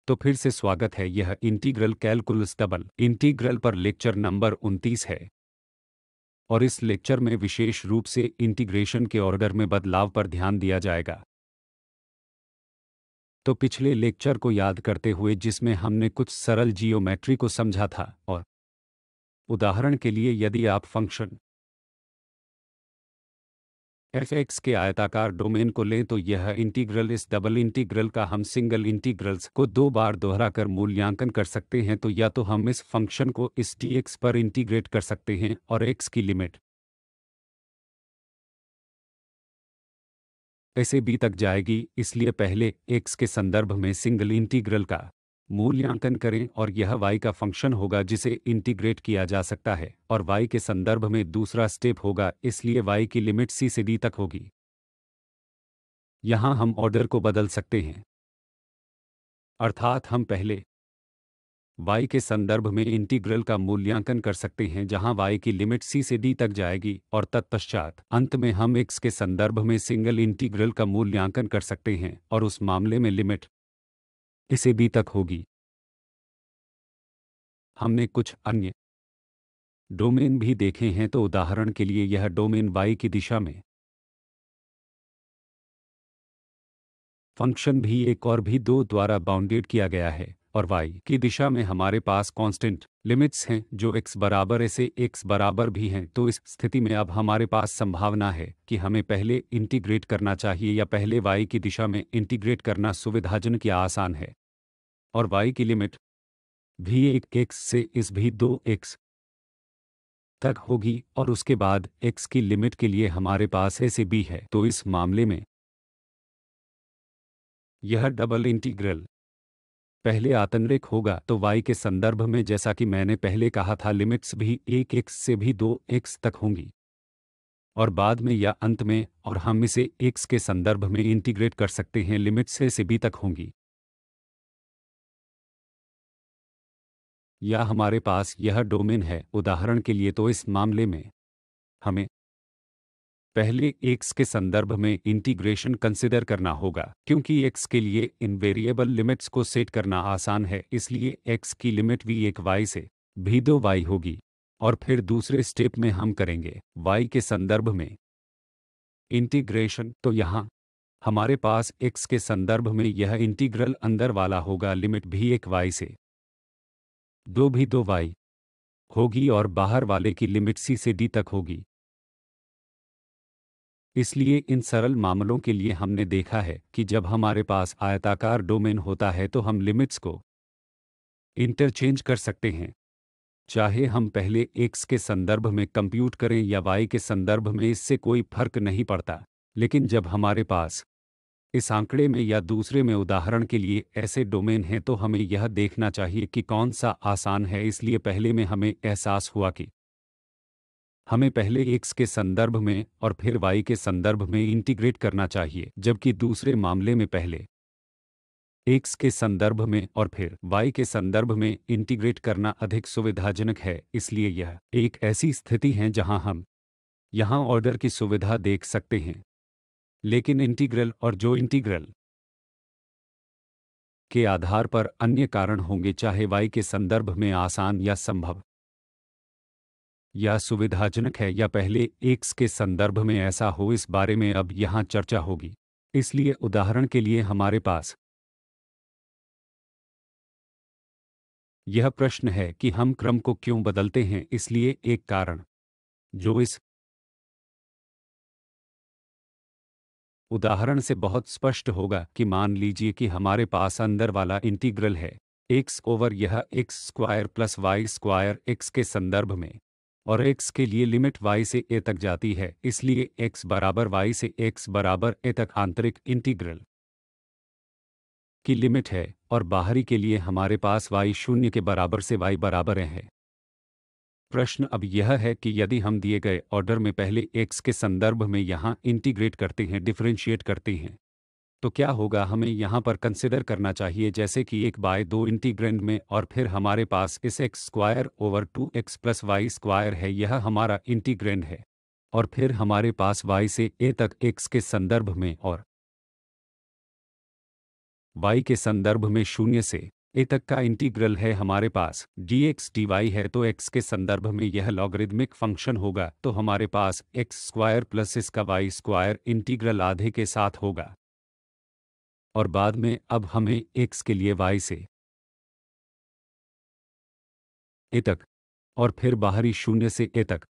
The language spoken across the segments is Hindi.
तो फिर से स्वागत है। यह इंटीग्रल कैलकुलस डबल इंटीग्रल पर लेक्चर नंबर 29 है और इस लेक्चर में विशेष रूप से इंटीग्रेशन के ऑर्डर में बदलाव पर ध्यान दिया जाएगा। तो पिछले लेक्चर को याद करते हुए जिसमें हमने कुछ सरल जियोमेट्री को समझा था और उदाहरण के लिए यदि आप फंक्शन f(x) के आयताकार डोमेन को लें तो यह इंटीग्रल इस डबल इंटीग्रल का हम सिंगल इंटीग्रल्स को दो बार दोहराकर मूल्यांकन कर सकते हैं। तो या तो हम इस फंक्शन को इस dx पर इंटीग्रेट कर सकते हैं और x की लिमिट ऐसे b तक जाएगी, इसलिए पहले x के संदर्भ में सिंगल इंटीग्रल का मूल्यांकन करें और यह y का फंक्शन होगा जिसे इंटीग्रेट किया जा सकता है और y के संदर्भ में दूसरा स्टेप होगा, इसलिए y की लिमिट c से d तक होगी। यहाँ हम ऑर्डर को बदल सकते हैं, अर्थात हम पहले y के संदर्भ में इंटीग्रल का मूल्यांकन कर सकते हैं जहां y की लिमिट c से d तक जाएगी और तत्पश्चात अंत में हम x के संदर्भ में सिंगल इंटीग्रल का मूल्यांकन कर सकते हैं और उस मामले में लिमिट a से b तक होगी। हमने कुछ अन्य डोमेन भी देखे हैं, तो उदाहरण के लिए यह डोमेन y की दिशा में फंक्शन भी एक और भी दो द्वारा बाउंडेड किया गया है और y की दिशा में हमारे पास कांस्टेंट लिमिट्स हैं जो x बराबर a से x बराबर भी हैं। तो इस स्थिति में अब हमारे पास संभावना है कि हमें पहले इंटीग्रेट करना चाहिए या पहले y की दिशा में इंटीग्रेट करना सुविधाजनक या आसान है और y की लिमिट भी 1x से इस भी 2x तक होगी और उसके बाद x की लिमिट के लिए हमारे पास a से b है। तो इस मामले में यह डबल इंटीग्रल पहले आतंरिक होगा, तो y के संदर्भ में जैसा कि मैंने पहले कहा था लिमिट्स भी 1x से भी 2x तक होंगी और बाद में या अंत में, और हम इसे x के संदर्भ में इंटीग्रेट कर सकते हैं, लिमिट्स a से b तक होंगी। या हमारे पास यह डोमेन है उदाहरण के लिए, तो इस मामले में हमें पहले x के संदर्भ में इंटीग्रेशन कंसिडर करना होगा क्योंकि x के लिए इन वेरिएबल लिमिट्स को सेट करना आसान है, इसलिए x की लिमिट भी 1y से भी 2y होगी और फिर दूसरे स्टेप में हम करेंगे y के संदर्भ में इंटीग्रेशन। तो यहाँ हमारे पास x के संदर्भ में यह इंटीग्रल अंदर वाला होगा, लिमिट भी 1y से 2 भी 2y होगी और बाहर वाले की लिमिट c से d तक होगी। इसलिए इन सरल मामलों के लिए हमने देखा है कि जब हमारे पास आयताकार डोमेन होता है तो हम लिमिट्स को इंटरचेंज कर सकते हैं, चाहे हम पहले x के संदर्भ में कंप्यूट करें या y के संदर्भ में, इससे कोई फर्क नहीं पड़ता। लेकिन जब हमारे पास इस आंकड़े में या दूसरे में उदाहरण के लिए ऐसे डोमेन हैं तो हमें यह देखना चाहिए कि कौन सा आसान है। इसलिए पहले में हमें एहसास हुआ कि हमें पहले x के संदर्भ में और फिर y के संदर्भ में इंटीग्रेट करना चाहिए, जबकि दूसरे मामले में पहले x के संदर्भ में और फिर y के संदर्भ में इंटीग्रेट करना अधिक सुविधाजनक है। इसलिए यह एक ऐसी स्थिति है जहां हम यहां ऑर्डर की सुविधा देख सकते हैं, लेकिन इंटीग्रल और जो इंटीग्रल के आधार पर अन्य कारण होंगे, चाहे y के संदर्भ में आसान या संभव या सुविधाजनक है या पहले x के संदर्भ में ऐसा हो, इस बारे में अब यहाँ चर्चा होगी। इसलिए उदाहरण के लिए हमारे पास यह प्रश्न है कि हम क्रम को क्यों बदलते हैं। इसलिए एक कारण जो इस उदाहरण से बहुत स्पष्ट होगा कि मान लीजिए कि हमारे पास अंदर वाला इंटीग्रल है x ओवर यह x square plus y square x के संदर्भ में और x के लिए लिमिट y से a तक जाती है, इसलिए x बराबर y से x बराबर a तक आंतरिक इंटीग्रल की लिमिट है और बाहरी के लिए हमारे पास y 0 के बराबर से y बराबर a है। प्रश्न अब यह है कि यदि हम दिए गए ऑर्डर में पहले x के संदर्भ में यहाँ इंटीग्रेट करते हैं, डिफरेंशिएट करते हैं, तो क्या होगा। हमें यहाँ पर कंसिडर करना चाहिए जैसे कि 1/2 इंटीग्रैंड में और फिर हमारे पास इस x square over 2x plus y square है, यह हमारा इंटीग्रैंड है और फिर हमारे पास y से a तक x के संदर्भ में और y के संदर्भ में 0 से ए तक का इंटीग्रल है हमारे पास dx dy है, तो x के संदर्भ में यह लॉगरिदमिक फंक्शन होगा, तो हमारे पास एक्स स्क्वायर प्लस इसका वाई स्क्वायर इंटीग्रल आधे के साथ होगा। और बाद में अब हमें x के लिए y से ए तक और फिर बाहरी शून्य से ए तक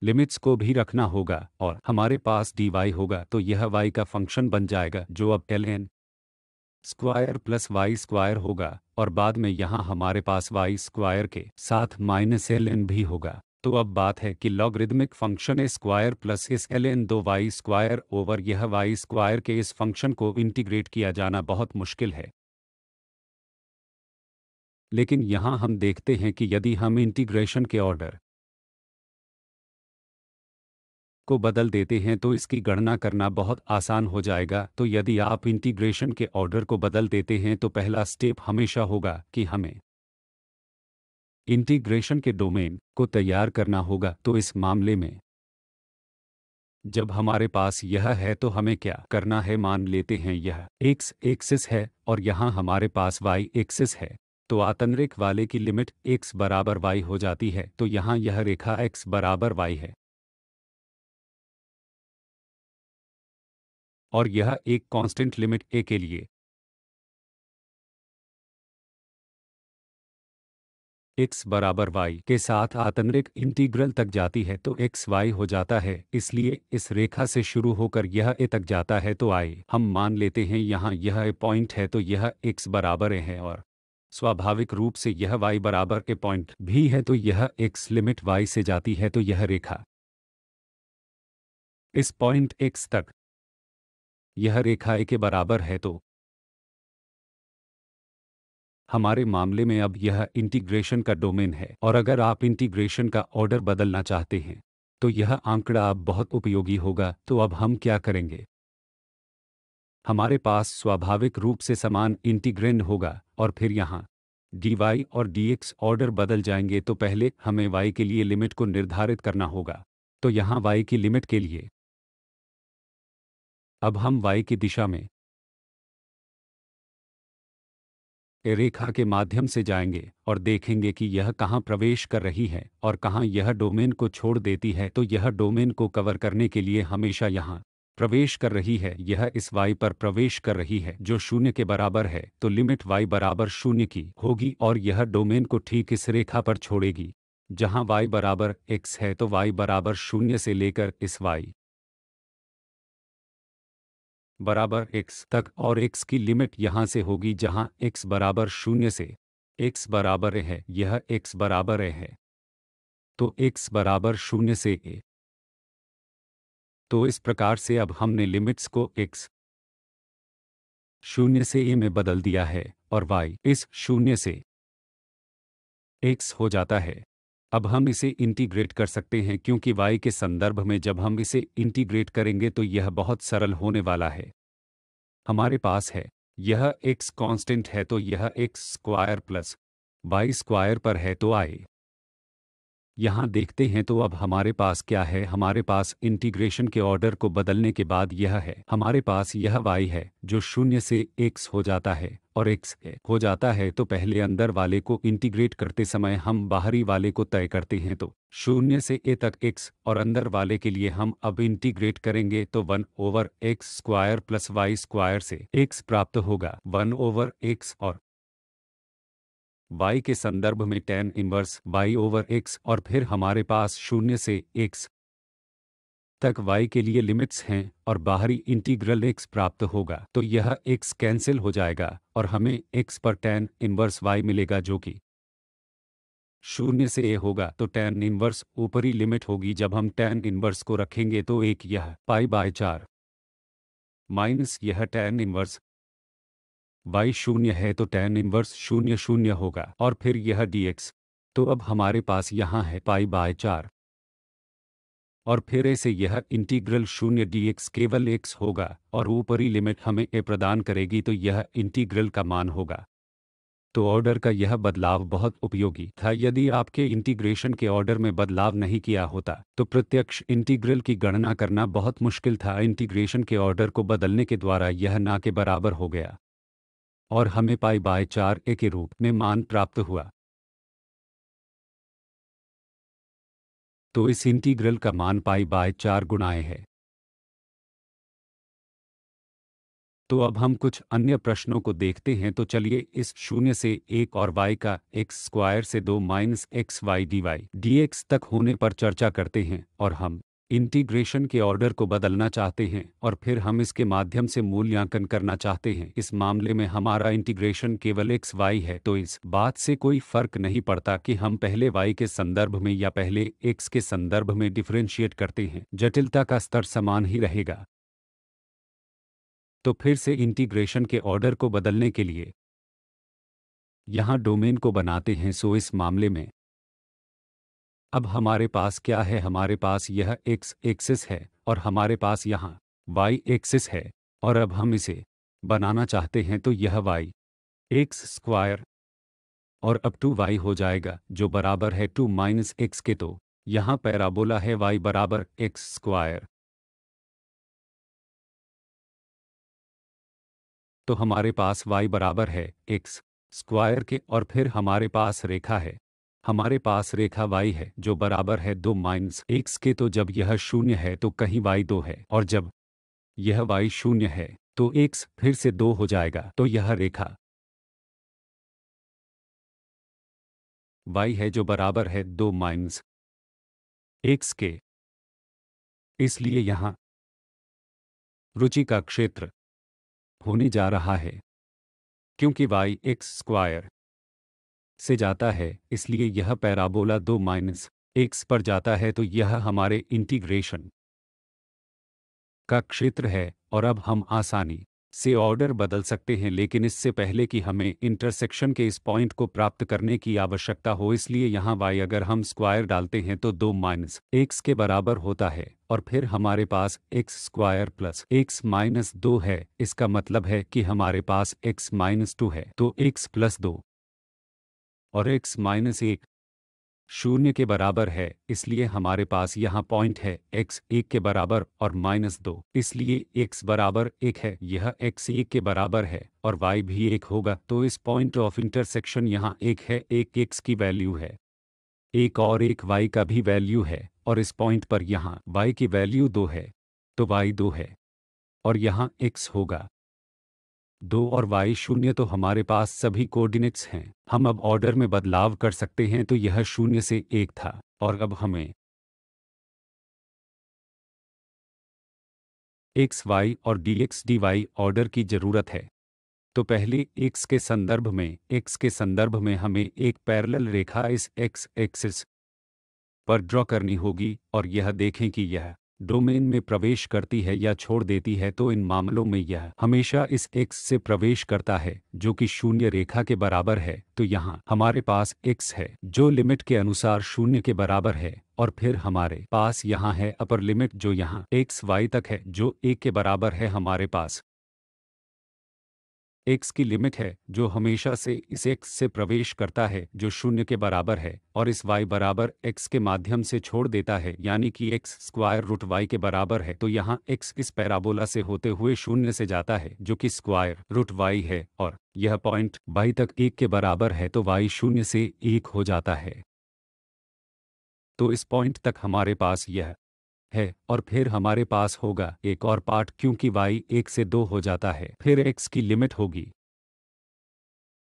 लिमिट्स को भी रखना होगा, और हमारे पास dy होगा, तो यह y का फंक्शन बन जाएगा जो अब ln square plus y square होगा, और बाद में यहाँ हमारे पास वाई स्क्वायर के साथ माइनस ln भी होगा। तो अब बात है कि लॉगरिदमिक फंक्शन ए स्क्वायर प्लस इस ln 2y स्क्वायर ओवर यह वाई स्क्वायर के इस फंक्शन को इंटीग्रेट किया जाना बहुत मुश्किल है। लेकिन यहाँ हम देखते हैं कि यदि हम इंटीग्रेशन के ऑर्डर को बदल देते हैं तो इसकी गणना करना बहुत आसान हो जाएगा। तो यदि आप इंटीग्रेशन के ऑर्डर को बदल देते हैं तो पहला स्टेप हमेशा होगा कि हमें इंटीग्रेशन के डोमेन को तैयार करना होगा। तो इस मामले में जब हमारे पास यह है तो हमें क्या करना है, मान लेते हैं यह x एक्सिस है और यहाँ हमारे पास y एक्सिस है। तो आतंरिक वाले की लिमिट x बराबर y हो जाती है, तो यहाँ यह रेखा x बराबर y है और यह एक कांस्टेंट लिमिट a के लिए x बराबर y के साथ आतंरिक इंटीग्रल तक जाती है, तो x y हो जाता है। इसलिए इस रेखा से शुरू होकर यह a तक जाता है, तो i हम मान लेते हैं यहाँ यह a पॉइंट है, तो यह x बराबर a है और स्वाभाविक रूप से यह y बराबर a पॉइंट भी है, तो यह x लिमिट y से जाती है, तो यह रेखा इस पॉइंट x तक यह रेखा a के बराबर है। तो हमारे मामले में अब यह इंटीग्रेशन का डोमेन है, और अगर आप इंटीग्रेशन का ऑर्डर बदलना चाहते हैं तो यह आंकड़ा अब बहुत उपयोगी होगा। तो अब हम क्या करेंगे, हमारे पास स्वाभाविक रूप से समान इंटीग्रैंड होगा और फिर यहाँ dy और dx ऑर्डर बदल जाएंगे। तो पहले हमें y के लिए लिमिट को निर्धारित करना होगा। तो यहाँ y की लिमिट के लिए अब हम y की दिशा में ए रेखा के माध्यम से जाएंगे और देखेंगे कि यह कहाँ प्रवेश कर रही है और कहाँ यह डोमेन को छोड़ देती है। तो यह डोमेन को कवर करने के लिए हमेशा यहाँ प्रवेश कर रही है, यह इस y पर प्रवेश कर रही है जो 0 के बराबर है। तो लिमिट y बराबर 0 की होगी और यह डोमेन को ठीक इस रेखा पर छोड़ेगी जहाँ y बराबर x है। तो y बराबर 0 से लेकर इस y बराबर x तक, और x की लिमिट यहाँ से होगी जहाँ x बराबर 0 से x बराबर a है, यह x बराबर a है। तो x बराबर 0 से a। तो इस प्रकार से अब हमने लिमिट्स को x 0 से a में बदल दिया है और y इस 0 से x हो जाता है। अब हम इसे इंटीग्रेट कर सकते हैं क्योंकि y के संदर्भ में जब हम इसे इंटीग्रेट करेंगे तो यह बहुत सरल होने वाला है। हमारे पास है यह x कांस्टेंट है, तो यह x square plus y square पर है। तो आए यहाँ देखते हैं तो अब हमारे पास क्या है, हमारे पास इंटीग्रेशन के ऑर्डर को बदलने के बाद यह है, हमारे पास यह y है जो 0 से x हो जाता है और x हो जाता है। तो पहले अंदर वाले को इंटीग्रेट करते समय हम बाहरी वाले को तय करते हैं, तो 0 से a तक x और अंदर वाले के लिए हम अब इंटीग्रेट करेंगे तो 1 over x square plus y square से x प्राप्त होगा 1 ओवर x और y के संदर्भ में tan inverse y over x, और फिर हमारे पास 0 से x तक y के लिए लिमिट्स हैं और बाहरी इंटीग्रल x प्राप्त होगा। तो यह x कैंसिल हो जाएगा और हमें x पर tan इनवर्स y मिलेगा जो कि 0 से a होगा। तो tan इनवर्स ऊपरी लिमिट होगी, जब हम tan इनवर्स को रखेंगे तो एक यह π/4 माइनस यह tan इनवर्स y 0 है, तो tan इनवर्स 0 0 होगा और फिर यह dx। तो अब हमारे पास यहाँ है π/4 और फिर a से यह इंटीग्रल 0 dx केवल x होगा और ऊपरी लिमिट हमें a प्रदान करेगी, तो यह इंटीग्रल का मान होगा। तो ऑर्डर का यह बदलाव बहुत उपयोगी था। यदि आपके इंटीग्रेशन के ऑर्डर में बदलाव नहीं किया होता तो प्रत्यक्ष इंटीग्रल की गणना करना बहुत मुश्किल था। इंटीग्रेशन के ऑर्डर को बदलने के द्वारा यह ना के बराबर हो गया। और हमें पाई बाय 4a के रूप में मान प्राप्त हुआ। तो इस इंटीग्रल का मान पाई बाय 4 गुणाए है। तो अब हम कुछ अन्य प्रश्नों को देखते हैं। तो चलिए इस 0 से 1 और y का एक्स स्क्वायर से 2 minus x y d y d x तक होने पर चर्चा करते हैं। और हम इंटीग्रेशन के ऑर्डर को बदलना चाहते हैं और फिर हम इसके माध्यम से मूल्यांकन करना चाहते हैं। इस मामले में हमारा इंटीग्रेशन केवल एक्स वाई है, तो इस बात से कोई फर्क नहीं पड़ता कि हम पहले y के संदर्भ में या पहले x के संदर्भ में डिफरेंशिएट करते हैं, जटिलता का स्तर समान ही रहेगा। तो फिर से इंटीग्रेशन के ऑर्डर को बदलने के लिए यहाँ डोमेन को बनाते हैं। सो इस मामले में अब हमारे पास क्या है? हमारे पास यह x एक्सिस है और हमारे पास यहाँ y एक्सिस है। और अब हम इसे बनाना चाहते हैं, तो यह y एक्स स्क्वायर और अब 2y हो जाएगा, जो बराबर है 2 माइनस एक्स के। तो यहाँ पैराबोला है y बराबर एक्स स्क्वायर। तो हमारे पास y बराबर है एक्स स्क्वायर के और फिर हमारे पास रेखा है। हमारे पास रेखा y है जो बराबर है 2 माइनस एक्स के। तो जब यह 0 है तो कहीं y 2 है, और जब यह y 0 है तो x फिर से 2 हो जाएगा। तो यह रेखा y है जो बराबर है 2 माइनस एक्स के। इसलिए यहाँ रुचि का क्षेत्र होने जा रहा है, क्योंकि y एक्स स्क्वायर से जाता है, इसलिए यह पैराबोला 2 माइनस एक्स पर जाता है। तो यह हमारे इंटीग्रेशन का क्षेत्र है। और अब हम आसानी से ऑर्डर बदल सकते हैं, लेकिन इससे पहले कि हमें इंटरसेक्शन के इस पॉइंट को प्राप्त करने की आवश्यकता हो, इसलिए यहाँ y अगर हम स्क्वायर डालते हैं तो 2 माइनस एक्स के बराबर होता है। और फिर हमारे पास X square plus X minus 2 है। इसका मतलब है कि हमारे पास एक्स माइनस 2 है, तो एक्स प्लस 2 और एक्स माइनस 1 0 के बराबर है। इसलिए हमारे पास यहाँ पॉइंट है x 1 के बराबर और माइनस 2, इसलिए x बराबर 1 है। यह x 1 के बराबर है और y भी 1 होगा। तो इस पॉइंट ऑफ इंटरसेक्शन यहाँ 1 है, एक x की वैल्यू है, एक और एक y का भी वैल्यू है, और इस पॉइंट पर यहाँ y की वैल्यू 2 है, तो y 2 है और यहाँ x होगा 2 और y 0। तो हमारे पास सभी कोऑर्डिनेट्स हैं। हम अब ऑर्डर में बदलाव कर सकते हैं। तो यह 0 से 1 था और अब हमें एक्स वाई और dx dy ऑर्डर की ज़रूरत है। तो पहले x के संदर्भ में हमें एक पैरेलल रेखा इस x एक्सिस पर ड्रॉ करनी होगी और यह देखें कि यह डोमेन में प्रवेश करती है या छोड़ देती है। तो इन मामलों में यह हमेशा इस x से प्रवेश करता है, जो कि 0 रेखा के बराबर है। तो यहाँ हमारे पास x है जो लिमिट के अनुसार 0 के बराबर है, और फिर हमारे पास यहाँ है अपर लिमिट जो यहाँ x y तक है, जो 1 के बराबर है। हमारे पास x की लिमिट है जो हमेशा से इस x से प्रवेश करता है जो 0 के बराबर है, और इस y बराबर x के माध्यम से छोड़ देता है, यानी कि x स्क्वायर रूट y के बराबर है। तो यहाँ x इस पैराबोला से होते हुए 0 से जाता है जो कि स्क्वायर रूट y है, और यह पॉइंट y तक 1 के बराबर है। तो y 0 से 1 हो जाता है। तो इस पॉइंट तक हमारे पास यह है, और फिर हमारे पास होगा एक और पार्ट, क्योंकि y 1 से 2 हो जाता है। फिर x की लिमिट होगी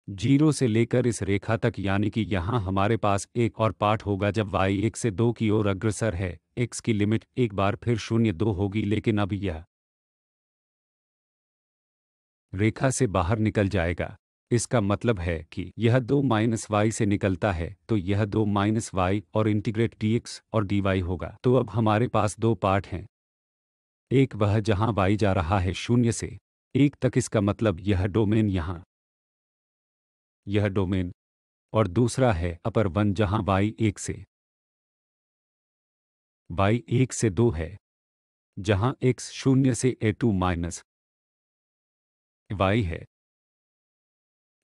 0 से लेकर इस रेखा तक, यानी कि यहाँ हमारे पास एक और पार्ट होगा जब y 1 से 2 की ओर अग्रसर है। x की लिमिट एक बार फिर 0 2 होगी, लेकिन अब यह रेखा से बाहर निकल जाएगा। इसका मतलब है कि यह 2 माइनस वाई से निकलता है, तो यह 2 माइनस वाई और इंटीग्रेट dx और dy होगा। तो अब हमारे पास दो पार्ट हैं, एक वह जहां y जा रहा है 0 से 1 तक, इसका मतलब यह डोमेन यहाँ, यह डोमेन, और दूसरा है अपर वन जहां y 1 से 2 है, जहां x 0 से a2 माइनस y है।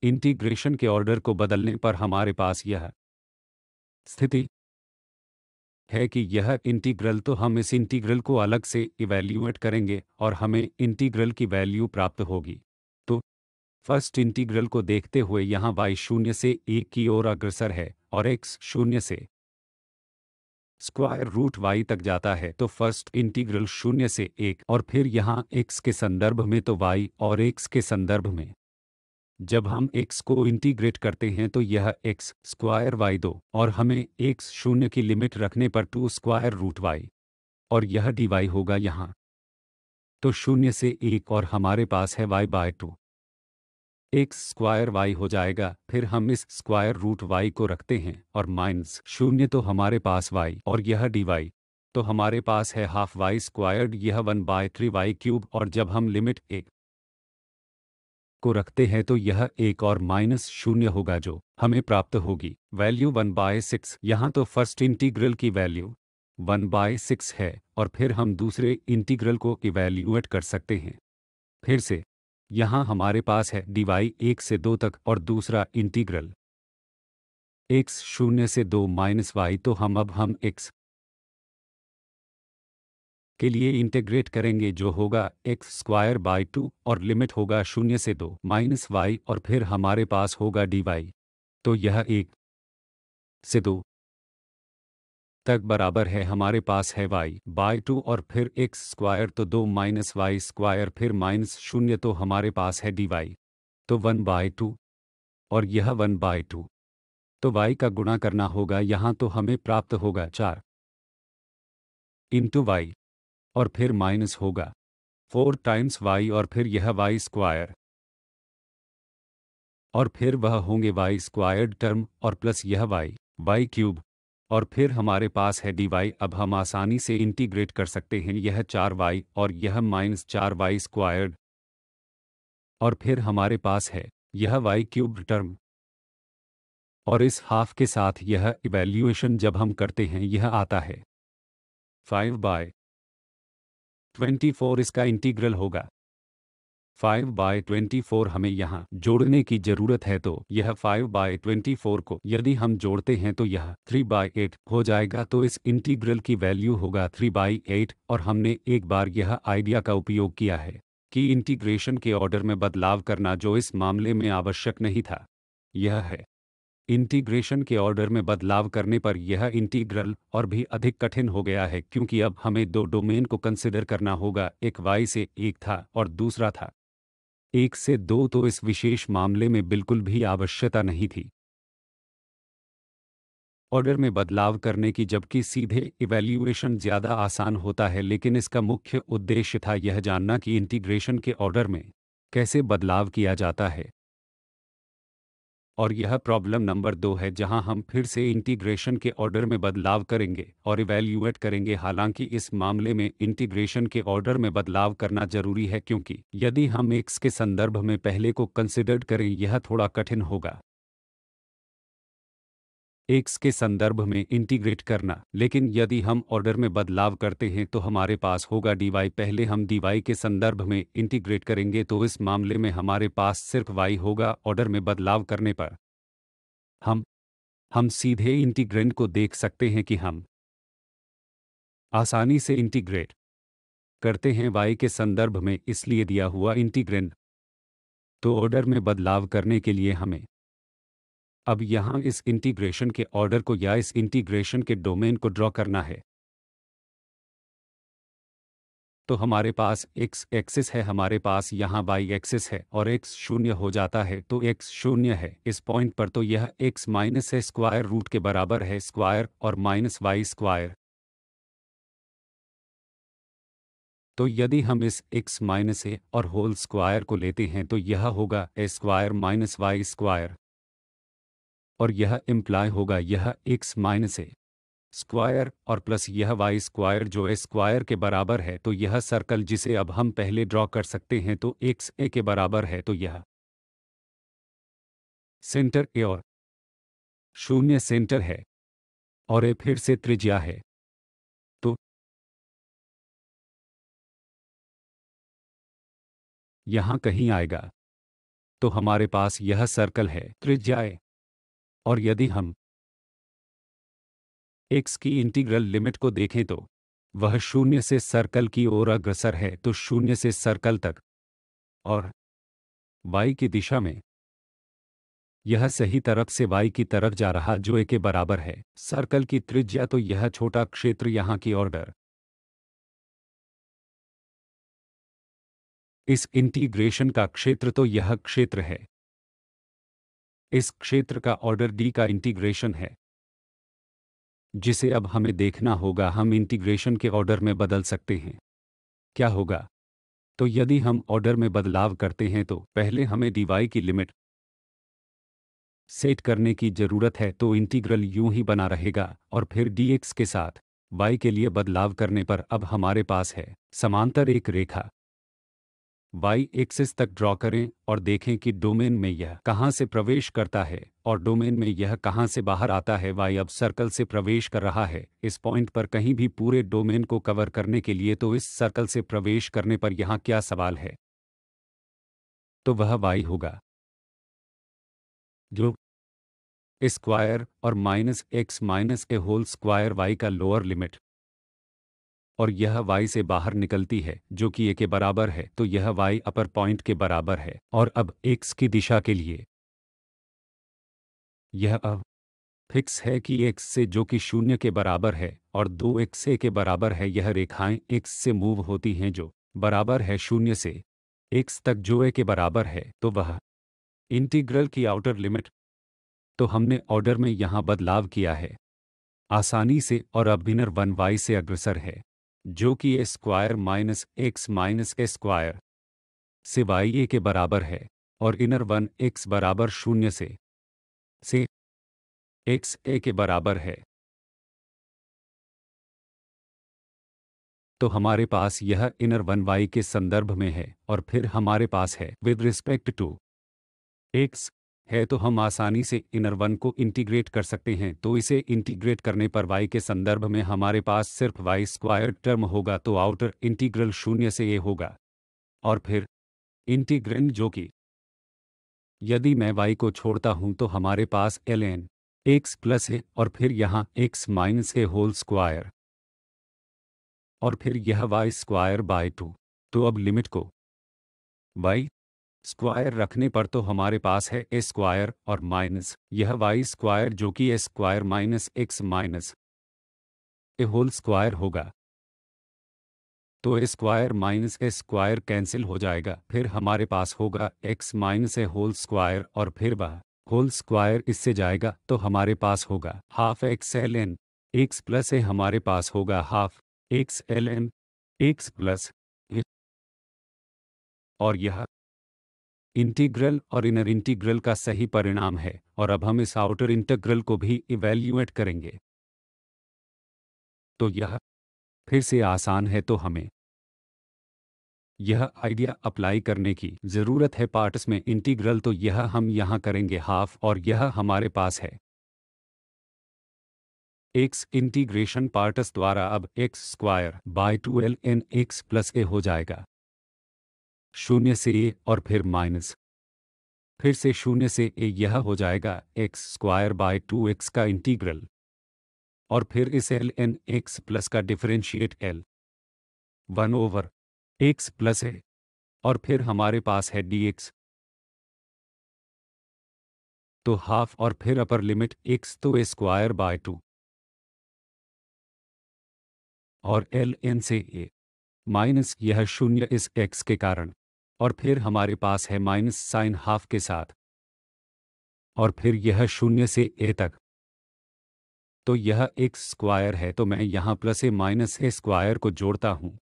इंटीग्रेशन के ऑर्डर को बदलने पर हमारे पास यह स्थिति है कि यह इंटीग्रल, तो हम इस इंटीग्रल को अलग से इवैल्यूएट करेंगे और हमें इंटीग्रल की वैल्यू प्राप्त होगी। तो फर्स्ट इंटीग्रल को देखते हुए यहाँ y 0 से 1 की ओर अग्रसर है और x 0 से स्क्वायर रूट y तक जाता है, तो फर्स्ट इंटीग्रल 0 से 1 और फिर यहाँ x के संदर्भ में तो y और x के संदर्भ में जब हम x को इंटीग्रेट करते हैं तो यह x स्क्वायर y 2 और हमें x 0 की लिमिट रखने पर 2 स्क्वायर रूट y और यह dy होगा यहाँ। तो 0 से 1 और हमारे पास है y by 2 x square y हो जाएगा। फिर हम इस स्क्वायर रूट वाई को रखते हैं और माइनस 0 तो हमारे पास वाई और यह डी वाई, तो हमारे पास है हाफ वाई स्क्वायर्ड, यह 1/3 वाई क्यूब। और जब हम लिमिट 1 को रखते हैं तो यह 1 और माइनस 0 होगा जो हमें प्राप्त होगी वैल्यू 1/6। यहाँ तो फर्स्ट इंटीग्रल की वैल्यू 1/6 है और फिर हम दूसरे इंटीग्रल को इवैल्यूएट कर सकते हैं। फिर से यहाँ हमारे पास है dy 1 से 2 तक और दूसरा इंटीग्रल x 0 से 2 माइनस y, तो हम x के लिए इंटीग्रेट करेंगे जो होगा x स्क्वायर बाय 2 और लिमिट होगा 0 से 2 माइनस y और फिर हमारे पास होगा dy, तो यह 1 से 2 तक बराबर है हमारे पास है y बाय 2 और फिर x स्क्वायर तो 2 माइनस वाई स्क्वायर फिर माइनस 0, तो हमारे पास है dy, तो 1/2 और यह 1/2, तो y का गुणा करना होगा यहाँ, तो हमें प्राप्त होगा 4 इंटू वाई और फिर माइनस होगा 4 टाइम्स y और फिर यह y स्क्वायर और फिर वह होंगे y स्क्वायर्ड टर्म और प्लस यह y क्यूब और फिर हमारे पास है dy। अब हम आसानी से इंटीग्रेट कर सकते हैं यह 4y और यह माइनस 4y स्क्वायर्ड और फिर हमारे पास है यह y क्यूब टर्म और इस हाफ के साथ यह इवैल्यूएशन जब हम करते हैं यह आता है 5/24। इसका इंटीग्रल होगा 5/24। हमें यहाँ जोड़ने की ज़रूरत है, तो यह 5/24 को यदि हम जोड़ते हैं तो यह 3/8 हो जाएगा, तो इस इंटीग्रल की वैल्यू होगा 3/8। और हमने एक बार यह आइडिया का उपयोग किया है कि इंटीग्रेशन के ऑर्डर में बदलाव करना जो इस मामले में आवश्यक नहीं था। यह है इंटीग्रेशन के ऑर्डर में बदलाव करने पर यह इंटीग्रल और भी अधिक कठिन हो गया है, क्योंकि अब हमें दो डोमेन को कंसिडर करना होगा, एक y से 1 था और दूसरा था 1 से 2, तो इस विशेष मामले में बिल्कुल भी आवश्यकता नहीं थी ऑर्डर में बदलाव करने की, जबकि सीधे इवैल्यूएशन ज़्यादा आसान होता है। लेकिन इसका मुख्य उद्देश्य था यह जानना कि इंटीग्रेशन के ऑर्डर में कैसे बदलाव किया जाता है। और यह प्रॉब्लम नंबर 2 है जहां हम फिर से इंटीग्रेशन के ऑर्डर में बदलाव करेंगे और इवैल्यूएट करेंगे। हालांकि इस मामले में इंटीग्रेशन के ऑर्डर में बदलाव करना जरूरी है, क्योंकि यदि हम x के संदर्भ में पहले को कंसिडर करें यह थोड़ा कठिन होगा x के संदर्भ में इंटीग्रेट करना। लेकिन यदि हम ऑर्डर में बदलाव करते हैं तो हमारे पास होगा dy। पहले हम dy के संदर्भ में इंटीग्रेट करेंगे, तो इस मामले में हमारे पास सिर्फ y होगा। ऑर्डर में बदलाव करने पर हम सीधे इंटीग्रेंड को देख सकते हैं कि हम आसानी से इंटीग्रेट करते हैं y के संदर्भ में, इसलिए दिया हुआ इंटीग्रेंड। तो ऑर्डर में बदलाव करने के लिए हमें अब यहाँ इस इंटीग्रेशन के ऑर्डर को या इस इंटीग्रेशन के डोमेन को ड्रॉ करना है। तो हमारे पास x एक्सिस है, हमारे पास यहाँ y एक्सिस है और x 0 हो जाता है, तो x 0 है इस पॉइंट पर, तो यह x माइनस है स्क्वायर रूट के बराबर है स्क्वायर और माइनस y स्क्वायर। तो यदि हम इस x माइनस ए और होल स्क्वायर को लेते हैं तो यह होगा a square minus y square और यह इम्प्लाई होगा यह x माइनस ए स्क्वायर और प्लस यह y स्क्वायर जो a स्क्वायर के बराबर है। तो यह सर्कल जिसे अब हम पहले ड्रॉ कर सकते हैं, तो x a के बराबर है, तो यह सेंटर a और 0 सेंटर है और a फिर से त्रिज्या है। तो यहाँ कहीं आएगा, तो हमारे पास यह सर्कल है त्रिज्या a। और यदि हम x की इंटीग्रल लिमिट को देखें तो वह 0 से सर्कल की ओर अग्रसर है, तो 0 से सर्कल तक और y की दिशा में। यह सही तरफ से y की तरफ जा रहा जो a के बराबर है। सर्कल की त्रिज्या तो यह छोटा क्षेत्र यहाँ की ऑर्डर। इस इंटीग्रेशन का क्षेत्र तो यह क्षेत्र है। इस क्षेत्र का ऑर्डर d का इंटीग्रेशन है, जिसे अब हमें देखना होगा। हम इंटीग्रेशन के ऑर्डर में बदल सकते हैं। क्या होगा? तो यदि हम ऑर्डर में बदलाव करते हैं तो पहले हमें dy की लिमिट सेट करने की ज़रूरत है, तो इंटीग्रल यूं ही बना रहेगा और फिर dx के साथ y के लिए बदलाव करने पर अब हमारे पास है समांतर एक रेखा। y एक्सिस तक ड्रॉ करें और देखें कि डोमेन में यह कहाँ से प्रवेश करता है और डोमेन में यह कहाँ से बाहर आता है। y अब सर्कल से प्रवेश कर रहा है इस पॉइंट पर कहीं भी पूरे डोमेन को कवर करने के लिए। तो इस सर्कल से प्रवेश करने पर यहाँ क्या सवाल है? तो वह y होगा जो स्क्वायर और माइनस एक्स माइनस ए होल स्क्वायर y का लोअर लिमिट, और यह y से बाहर निकलती है जो कि a के बराबर है। तो यह y अपर पॉइंट के बराबर है। और अब x की दिशा के लिए यह अब फिक्स है कि x से जो कि 0 के बराबर है और 2x a के बराबर है। यह रेखाएं x से मूव होती हैं जो बराबर है 0 से x तक जो a के बराबर है। तो वह इंटीग्रल की आउटर लिमिट। तो हमने ऑर्डर में यहाँ बदलाव किया है आसानी से, और अब इनर 1y से अग्रसर है जो कि ए square minus x minus A square से y a के बराबर है, और इनर 1 x बराबर 0 से x a के बराबर है। तो हमारे पास यह इनर 1y के संदर्भ में है और फिर हमारे पास है विद रिस्पेक्ट टू x है। तो हम आसानी से इनर 1 को इंटीग्रेट कर सकते हैं। तो इसे इंटीग्रेट करने पर y के संदर्भ में हमारे पास सिर्फ y स्क्वायर टर्म होगा। तो आउटर इंटीग्रल 0 से a होगा और फिर इंटीग्रैंड जो कि यदि मैं y को छोड़ता हूं तो हमारे पास ln x प्लस है और फिर यहाँ x माइनस ए होल स्क्वायर और फिर यह y स्क्वायर बाय 2। तो अब लिमिट को y स्क्वायर रखने पर तो हमारे पास है ए स्क्वायर और माइनस यह y स्क्वायर जो कि ए स्क्वायर माइनस एक्स माइनस ए होल स्क्वायर होगा। तो ए square minus A square cancel हो जाएगा। फिर हमारे पास होगा x माइनस ए होल स्क्वायर और फिर वह होल स्क्वायर इससे जाएगा। तो हमारे पास होगा half X L N X plus A. हमारे पास होगा half X L N X plus A. और यह इंटीग्रल और इनर इंटीग्रल का सही परिणाम है। और अब हम इस आउटर इंटीग्रल को भी इवैल्यूएट करेंगे। तो यह फिर से आसान है। तो हमें यह आइडिया अप्लाई करने की ज़रूरत है पार्ट्स में। इंटीग्रल तो यह हम यहाँ करेंगे हाफ, और यह हमारे पास है एक्स इंटीग्रेशन पार्ट्स द्वारा अब X square by 2 ln x plus A हो जाएगा 0 से a और फिर माइनस फिर से 0 से a। यह हो जाएगा एक्स स्क्वायर बाय 2x का इंटीग्रल और फिर इस ln x प्लस का differentiate l 1 over x plus है और फिर हमारे पास है dx। तो हाफ और फिर अपर लिमिट x तो a स्क्वायर बाय 2 और ln से a माइनस यह 0 इस x के कारण, और फिर हमारे पास है माइनस साइन हाफ के साथ और फिर यह 0 से a तक। तो यह एक्स स्क्वायर है। तो मैं यहाँ plus A minus A square को जोड़ता हूँ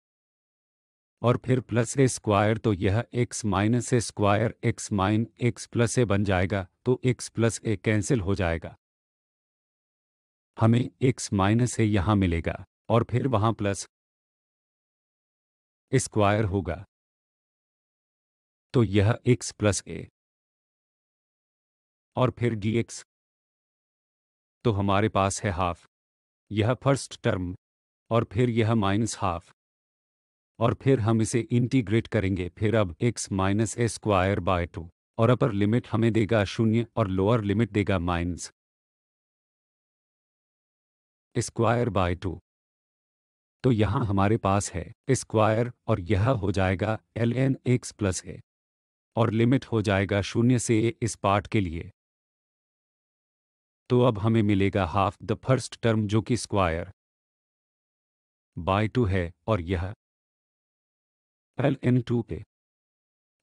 और फिर प्लस ए स्क्वायर। तो यह X minus A square X minus X plus A बन जाएगा। तो एक्स प्लस ए कैंसिल हो जाएगा, हमें एक्स माइनस ए यहाँ मिलेगा और फिर वहाँ प्लस स्क्वायर होगा। तो यह एक्स प्लस ए और फिर dx। तो हमारे पास है हाफ यह फर्स्ट टर्म और फिर यह माइनस हाफ और फिर हम इसे इंटीग्रेट करेंगे। फिर अब x minus A square by 2 और अपर लिमिट हमें देगा 0 और लोअर लिमिट देगा माइनस स्क्वायर बाय 2। तो यहाँ हमारे पास है स्क्वायर और यह हो जाएगा ln x प्लस ए और लिमिट हो जाएगा 0 से a इस पार्ट के लिए। तो अब हमें मिलेगा हाफ द फर्स्ट टर्म जो कि स्क्वायर बाय 2 है और यह ln 2 पे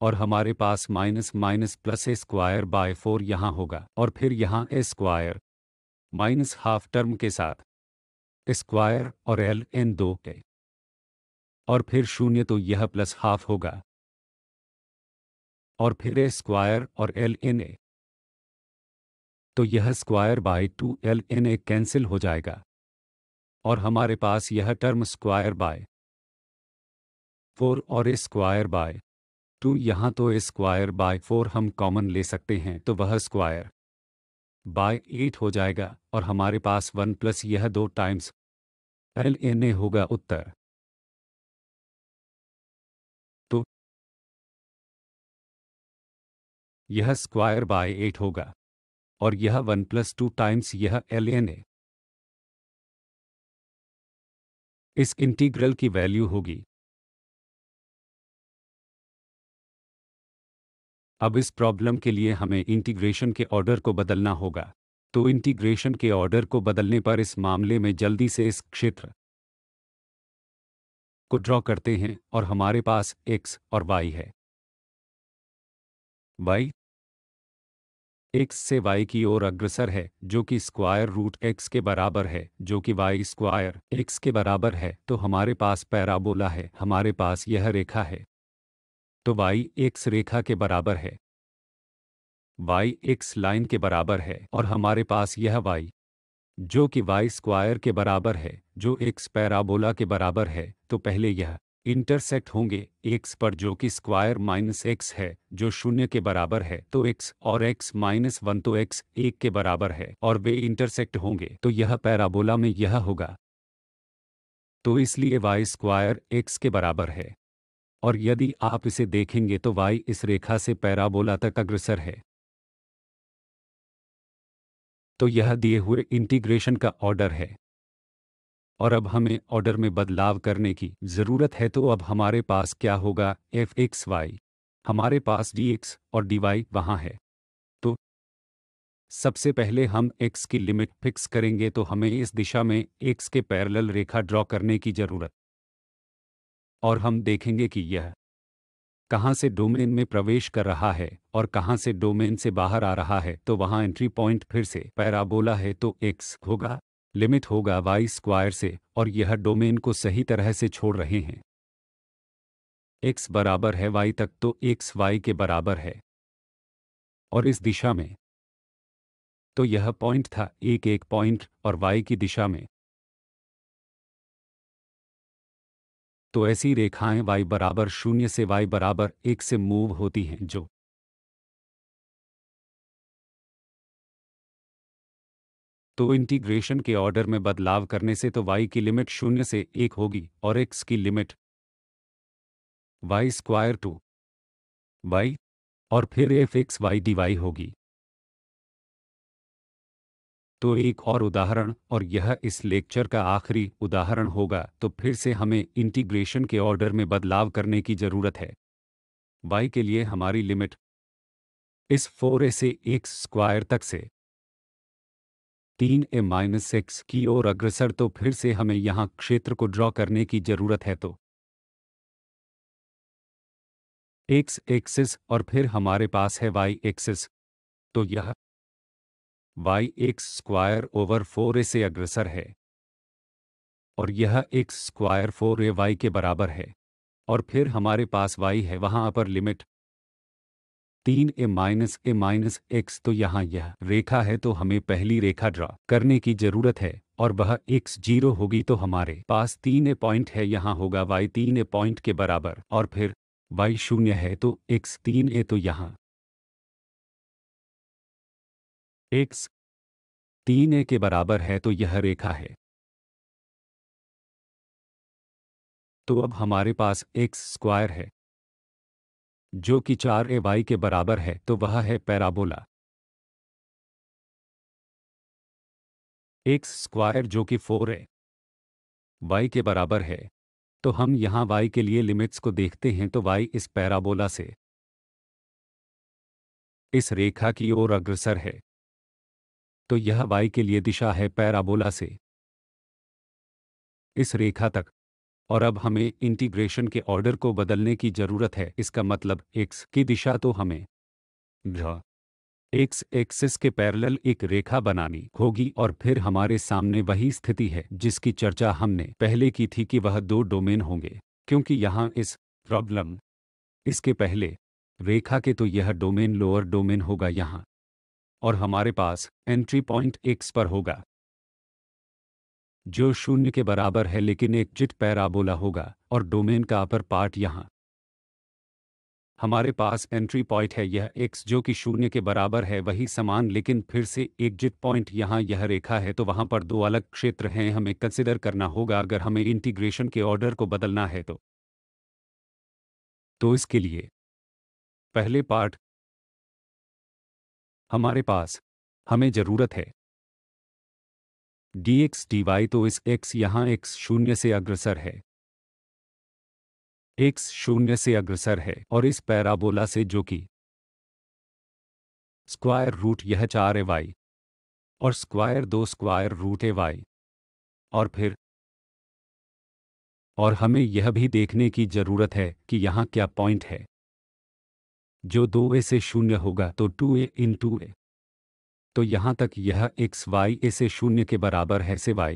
और हमारे पास minus minus plus A square by 4 यहाँ होगा और फिर यहाँ A square minus half term के साथ स्क्वायर और ln 2 है और फिर 0 तो यह प्लस हाफ होगा और फिर ए स्क्वायर और ln a तो यह square by 2 ln a cancel हो जाएगा और हमारे पास यह टर्म स्क्वायर बाय 4 और ए स्क्वायर बाय 2 यहाँ तो ए स्क्वायर बाय 4 हम कॉमन ले सकते हैं तो वह स्क्वायर बाय 8 हो जाएगा और हमारे पास 1 प्लस यह 2 टाइम्स ln a होगा उत्तर। तो यह स्क्वायर बाय 8 होगा और यह 1 प्लस 2 टाइम्स यह ln a इस इंटीग्रल की वैल्यू होगी। अब इस प्रॉब्लम के लिए हमें इंटीग्रेशन के ऑर्डर को बदलना होगा। तो इंटीग्रेशन के ऑर्डर को बदलने पर इस मामले में जल्दी से इस क्षेत्र को ड्रॉ करते हैं और हमारे पास x और y है। y x से y की ओर अग्रसर है जो कि स्क्वायर रूट x के बराबर है जो कि y स्क्वायर x के बराबर है। तो हमारे पास पैराबोला है, हमारे पास यह रेखा है तो y x रेखा के बराबर है, y x लाइन के बराबर है और हमारे पास यह y जो कि y स्क्वायर के बराबर है जो x पैराबोला के बराबर है। तो पहले यह इंटरसेक्ट होंगे x पर जो कि स्क्वायर माइनस x है जो 0 के बराबर है तो x और x माइनस 1 तो x 1 के बराबर है और वे इंटरसेक्ट होंगे तो यह पैराबोला में यह होगा। तो इसलिए y स्क्वायर x के बराबर है और यदि आप इसे देखेंगे तो y इस रेखा से पैराबोला तक अग्रसर है। तो यह दिए हुए इंटीग्रेशन का ऑर्डर है और अब हमें ऑर्डर में बदलाव करने की ज़रूरत है। तो अब हमारे पास क्या होगा एफ एक्स वाई, हमारे पास डी एक्स और डी वाई वहाँ है। तो सबसे पहले हम x की लिमिट फिक्स करेंगे तो हमें इस दिशा में x के पैरेलल रेखा ड्रॉ करने की ज़रूरत और हम देखेंगे कि यह कहाँ से डोमेन में प्रवेश कर रहा है और कहाँ से डोमेन से बाहर आ रहा है। तो वहाँ एंट्री पॉइंट फिर से पैराबोला है तो x होगा, लिमिट होगा y स्क्वायर से और यह डोमेन को सही तरह से छोड़ रहे हैं। x बराबर है y तक तो x y के बराबर है और इस दिशा में तो यह पॉइंट था एक पॉइंट और y की दिशा में तो ऐसी रेखाएं y बराबर 0 से y बराबर 1 से मूव होती हैं जो तो इंटीग्रेशन के ऑर्डर में बदलाव करने से तो y की लिमिट 0 से 1 होगी और x की limit y square to y और फिर f x y d y होगी। तो एक और उदाहरण और यह इस लेक्चर का आखिरी उदाहरण होगा। तो फिर से हमें इंटीग्रेशन के ऑर्डर में बदलाव करने की ज़रूरत है। y के लिए हमारी लिमिट इस 4a से एक्स स्क्वायर तक से 3a माइनस एक्स की ओर अग्रसर। तो फिर से हमें यहाँ क्षेत्र को ड्रॉ करने की ज़रूरत है। तो एक्स एक्सिस और फिर हमारे पास है y एक्सिस तो यह y x square over 4a से अग्रसर है और यह एक्स स्क्वायर 4a y के बराबर है और फिर हमारे पास y है वहाँ upper limit 3a minus x. तो यहाँ यह रेखा है तो हमें पहली रेखा ड्रा करने की ज़रूरत है और वह x 0 होगी। तो हमारे पास 3a पॉइंट है, यहाँ होगा y 3a पॉइंट के बराबर और फिर y 0 है तो x 3a। तो यहाँ x 3a के बराबर है तो यह रेखा है। तो अब हमारे पास एक्स स्क्वायर है जो कि 4a y के बराबर है तो वह है पैराबोला एक्स स्क्वायर जो कि 4a y के बराबर है। तो हम यहाँ y के लिए लिमिट्स को देखते हैं तो y इस पैराबोला से इस रेखा की ओर अग्रसर है, तो यह y के लिए दिशा है पैराबोला से इस रेखा तक। और अब हमें इंटीग्रेशन के ऑर्डर को बदलने की ज़रूरत है। इसका मतलब x की दिशा तो हमें एक्स एक्सिस के पैरेलल एक रेखा बनानी होगी और फिर हमारे सामने वही स्थिति है जिसकी चर्चा हमने पहले की थी कि वह दो डोमेन होंगे, क्योंकि यहाँ इस प्रॉब्लम इसके पहले रेखा के तो यह डोमेन लोअर डोमेन होगा यहाँ, और हमारे पास एंट्री पॉइंट x पर होगा जो 0 के बराबर है, लेकिन एक जिट पैराबोला होगा और डोमेन का अपर पार्ट यहाँ हमारे पास एंट्री पॉइंट है यह x जो कि 0 के बराबर है वही समान, लेकिन फिर से एग्जिट पॉइंट यहाँ यह रेखा है, तो वहाँ पर दो अलग क्षेत्र हैं हमें कंसिडर करना होगा अगर हमें इंटीग्रेशन के ऑर्डर को बदलना है तो इसके लिए पहले पार्ट हमारे पास हमें ज़रूरत है dx dy, तो इस x यहाँ x 0 से अग्रसर है, x 0 से अग्रसर है और इस पैराबोला से जो कि स्क्वायर रूट यह 4ay और स्क्वायर 2 स्क्वायर रूट ay और हमें यह भी देखने की ज़रूरत है कि यहाँ क्या पॉइंट है जो 2a से 0 होगा, तो 2a इंटू a, तो यहाँ तक यह x y a से 0 के बराबर है से y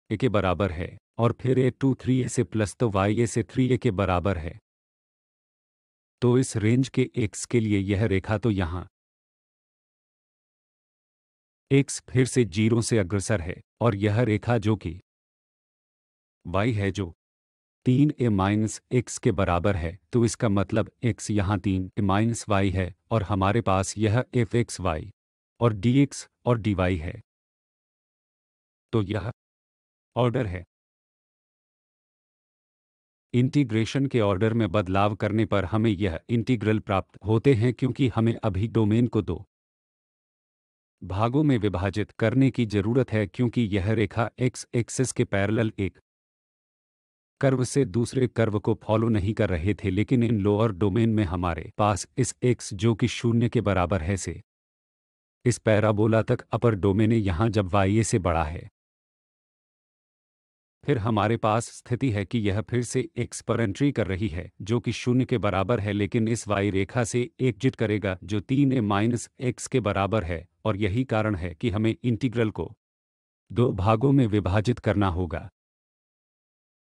a के बराबर है और फिर a टू 3a से प्लस तो y a से 3a के बराबर है। तो इस रेंज के x के लिए यह रेखा तो यहाँ x फिर से 0 से अग्रसर है और यह रेखा जो कि y है जो 3a माइनस x के बराबर है, तो इसका मतलब x यहाँ 3a माइनस y है और हमारे पास यह fxy और dx और dy है। तो यह ऑर्डर है। इंटीग्रेशन के ऑर्डर में बदलाव करने पर हमें यह इंटीग्रल प्राप्त होते हैं, क्योंकि हमें अभी डोमेन को दो भागों में विभाजित करने की ज़रूरत है, क्योंकि यह रेखा x एक्सिस के पैरेलल एक कर्व से दूसरे कर्व को फॉलो नहीं कर रहे थे, लेकिन इन लोअर डोमेन में हमारे पास इस x जो कि 0 के बराबर है से इस पैराबोला तक अपर डोमेन यहाँ जब y a से बड़ा है, फिर हमारे पास स्थिति है कि यह फिर से x पर एंट्री कर रही है जो कि 0 के बराबर है, लेकिन इस y रेखा से एग्जिट करेगा जो 3a माइनस x के बराबर है, और यही कारण है कि हमें इंटीग्रल को दो भागों में विभाजित करना होगा।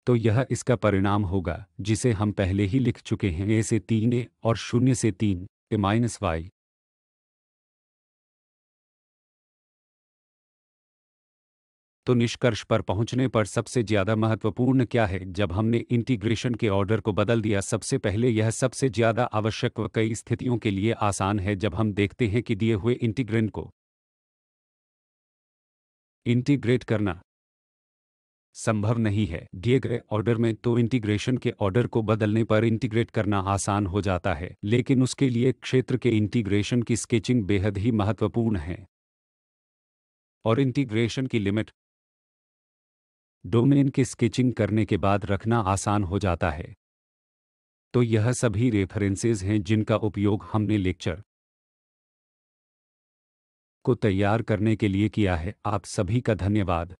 तो यह इसका परिणाम होगा जिसे हम पहले ही लिख चुके हैं, a से 3a और 0 से 3a माइनस y। तो निष्कर्ष पर पहुंचने पर सबसे ज़्यादा महत्वपूर्ण क्या है जब हमने इंटीग्रेशन के ऑर्डर को बदल दिया? सबसे पहले यह सबसे ज़्यादा आवश्यक व कई स्थितियों के लिए आसान है जब हम देखते हैं कि दिए हुए इंटीग्रेंड को इंटीग्रेट करना संभव नहीं है दिए गए ऑर्डर में, तो इंटीग्रेशन के ऑर्डर को बदलने पर इंटीग्रेट करना आसान हो जाता है, लेकिन उसके लिए क्षेत्र के इंटीग्रेशन की स्केचिंग बेहद ही महत्वपूर्ण है और इंटीग्रेशन की लिमिट डोमेन की स्केचिंग करने के बाद रखना आसान हो जाता है। तो यह सभी रेफरेंसेस हैं जिनका उपयोग हमने लेक्चर को तैयार करने के लिए किया है। आप सभी का धन्यवाद।